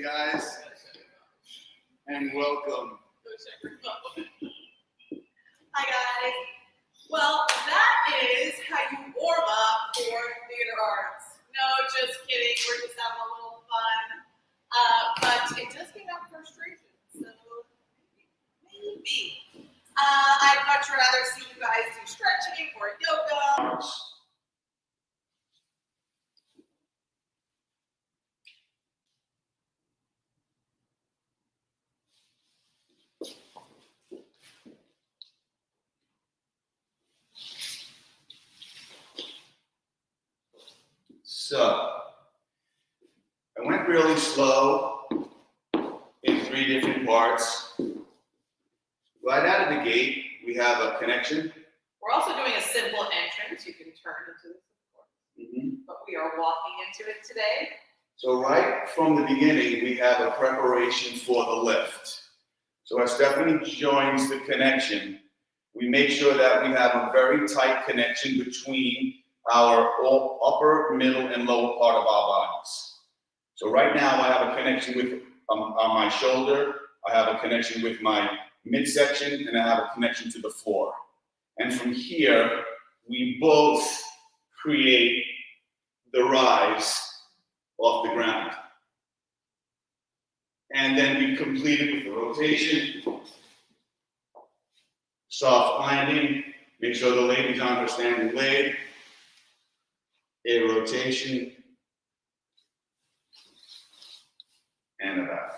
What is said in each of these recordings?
guys, and welcome. Hi guys. Well, that is how you warm up for theater arts. No, just kidding. We're just having a little fun. But it does bring out frustration. So maybe. I'd much rather see you guys do stretching or yoga. So, I went really slow in 3 different parts. Right out of the gate, we have a connection. We're also doing a simple entrance. You can turn into this, of course. But we are walking into it today. So right from the beginning, we have a preparation for the lift. So as Stephanie joins the connection, we make sure that we have a very tight connection between our upper, middle, and lower part of our bodies. So right now, I have a connection with on my shoulder, I have a connection with my midsection, and I have a connection to the floor. And from here, we both create the rise off the ground. And then we complete it with the rotation, soft landing, make sure the lady's on her standing leg, a rotation, and a back.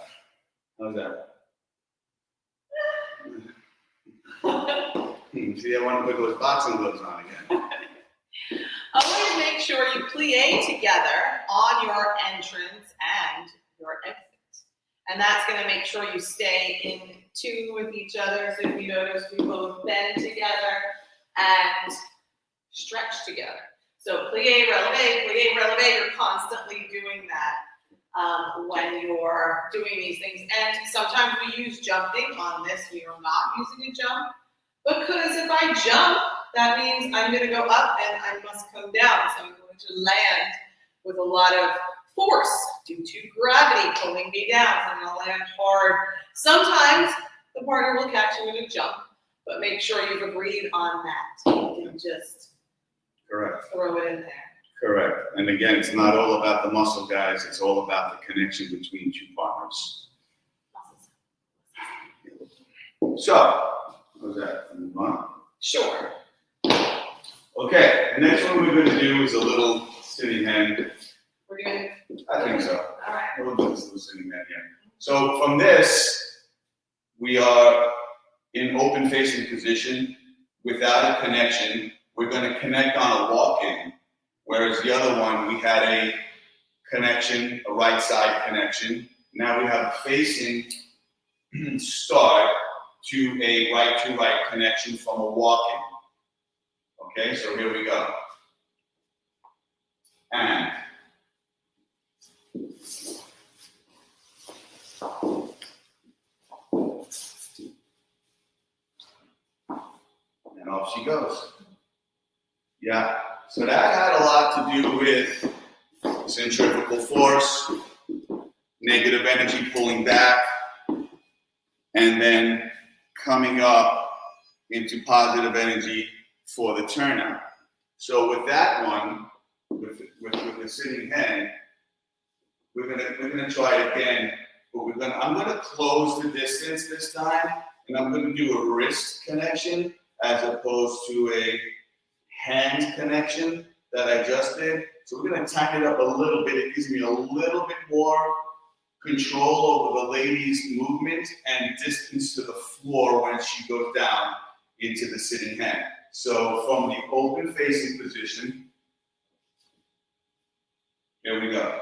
How's that? See, I want to put those boxing gloves on again. Always make sure you plie together on your entrance and your exit. And that's going to make sure you stay in tune with each other. So if you notice, we both bend together and stretch together. So plie, releve, you're constantly doing that when you're doing these things. And sometimes we use jumping. On this, we are not using a jump. Because if I jump, that means I'm going to go up and I must come down. So I'm going to land with a lot of force due to gravity pulling me down. So I'm going to land hard. Sometimes the partner will catch you in a jump, but make sure you've agreed on that. You can just throw it in there. Correct. And again, it's not all about the muscle, guys. It's all about the connection between 2 partners. So, how's that? Move on? Sure. Okay, the next one we're going to do is a little sitting hen. We're doing. I think so. All right. We'll do this little sitting hen here. So from this, we are in open facing position without a connection. We're going to connect on a walk-in, whereas the other one, we had a connection, a right side connection. Now we have a facing start to a right connection from a walk-in. Okay, so here we go. And off she goes. Yeah, so that had a lot to do with centrifugal force, negative energy pulling back, and then coming up into positive energy for the turnout. So with that one, with the sitting hen, we're gonna try it again, but I'm gonna close the distance this time, and I'm gonna do a wrist connection as opposed to a hand connection that I just did. So we're gonna tighten it up a little bit. It gives me a little bit more control over the lady's movement and distance to the floor when she goes down into the sitting hen. So from the open facing position, here we go.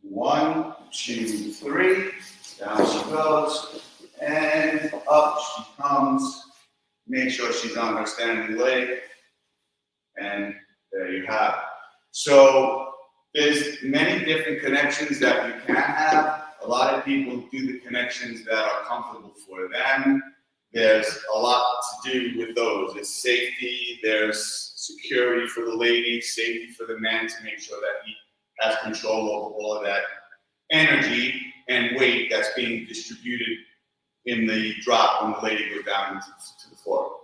1, 2, 3, down she goes, and up she comes. Make sure she's on her standing leg, and there you have it. So there's many different connections that you can have. A lot of people do the connections that are comfortable for them. There's a lot to do with those. There's safety, there's security for the lady, safety for the man to make sure that he has control over all of that energy. weight that's being distributed in the drop when the lady goes down to the floor.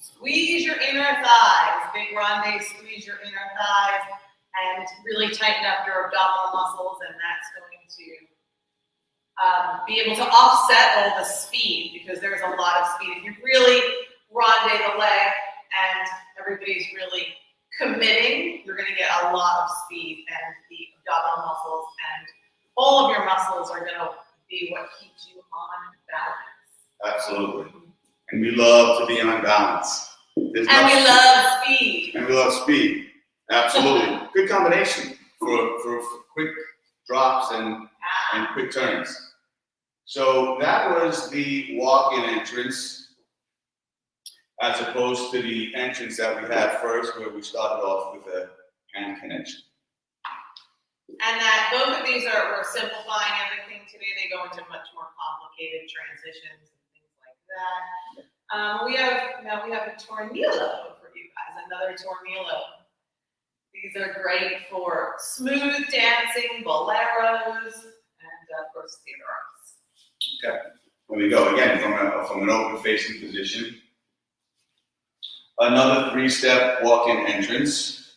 Squeeze your inner thighs. Big grande, squeeze your inner thighs and really tighten up your abdominal muscles, and that's going to be able to offset all the speed, because there's a lot of speed. If you really grande the leg and everybody's really committing, you're going to get a lot of speed, and the abdominal muscles and all of your muscles are going to be what keeps you on balance. Absolutely. And we love to be on balance. We love speed. And we love speed. Absolutely. Good combination for quick drops and quick turns. So that was the walk-in entrance, as opposed to the entrance that we had first, where we started off with a hand connection. And that both of these we're simplifying everything today. They go into much more complicated transitions and things like that. We have a tornillo for you guys, another tornillo. These are great for smooth dancing, boleros, and of course theater arts. Okay, there we go. Again, from an open facing position. Another 3-step walk-in entrance.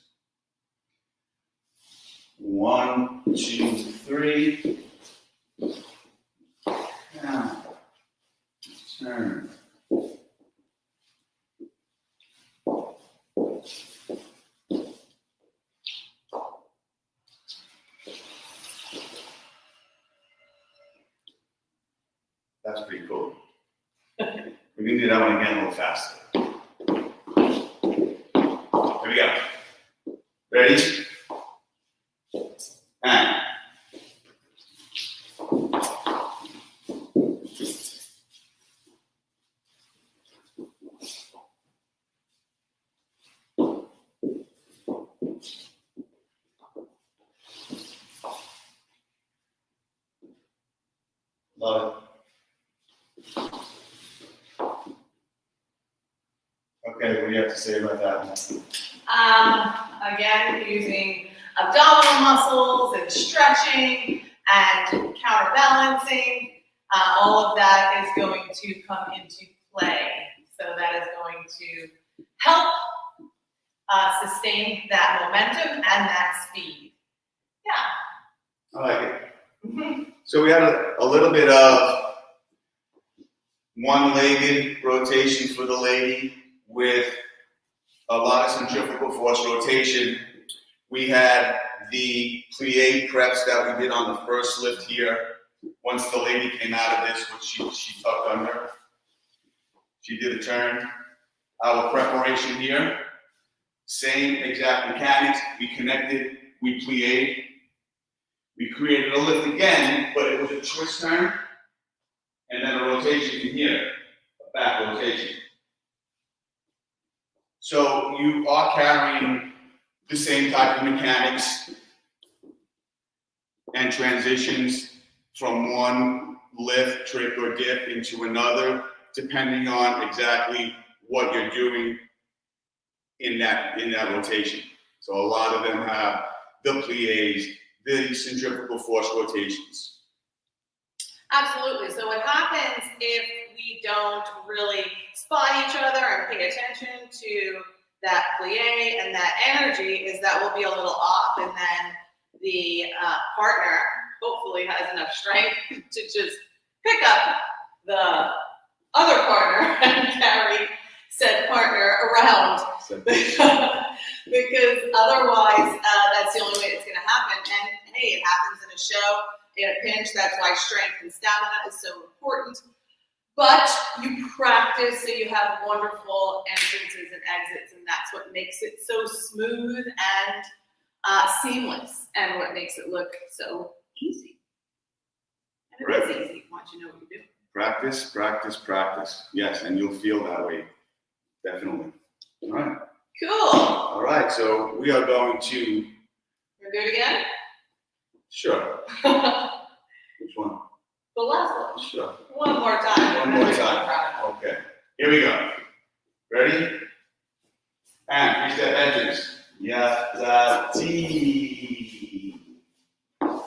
1, 2, 3. Now, turn. That's pretty cool. We're gonna do that one again a little faster. Here we go. Ready? And. Love it. Okay, what do you have to say about that one? Again, using abdominal muscles and stretching and counterbalancing, all of that is going to come into play. So that is going to help sustain that momentum and that speed. Yeah. I like it. Mm-hmm. So we had a little bit of one-legged rotation for the lady with a lot of centrifugal force rotation. We had the plie preps that we did on the first lift here. Once the lady came out of this, which she tucked under, she did a turn. Our preparation here, same exact mechanics. We connected, we plied. We created a lift again, but it was a twist turn, and then a rotation in here, a back rotation. So you are carrying the same type of mechanics and transitions from one lift, trick, or dip into another, depending on exactly what you're doing in that rotation. So a lot of them have the plies, the centrifugal force rotations. Absolutely. So what happens if we don't really spot each other and pay attention to that plie and that energy is that we'll be a little off, and then the partner hopefully has enough strength to just pick up the other partner and carry said partner around. Because otherwise, that's the only way it's going to happen. And hey, it happens in a show, in a pinch. That's why strength and stamina is so important. But you practice so you have wonderful entrances and exits, and that's what makes it so smooth and seamless, and what makes it look so easy. And it is easy once you know what you're doing. Practice, practice, practice. Yes, and you'll feel that way. Definitely. All right. Cool. All right, so we are going to... We're do it again? Sure. Which one? The last one. Sure. One more time. One more time. Okay. Here we go. Ready? And 3-step entrance. Yata T.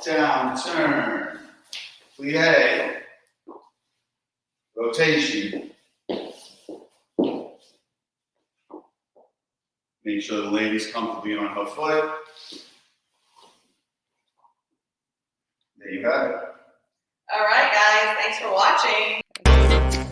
Down turn. plie, rotation. Make sure the lady's comfortably on her foot. There you have it. All right, guys. Thanks for watching.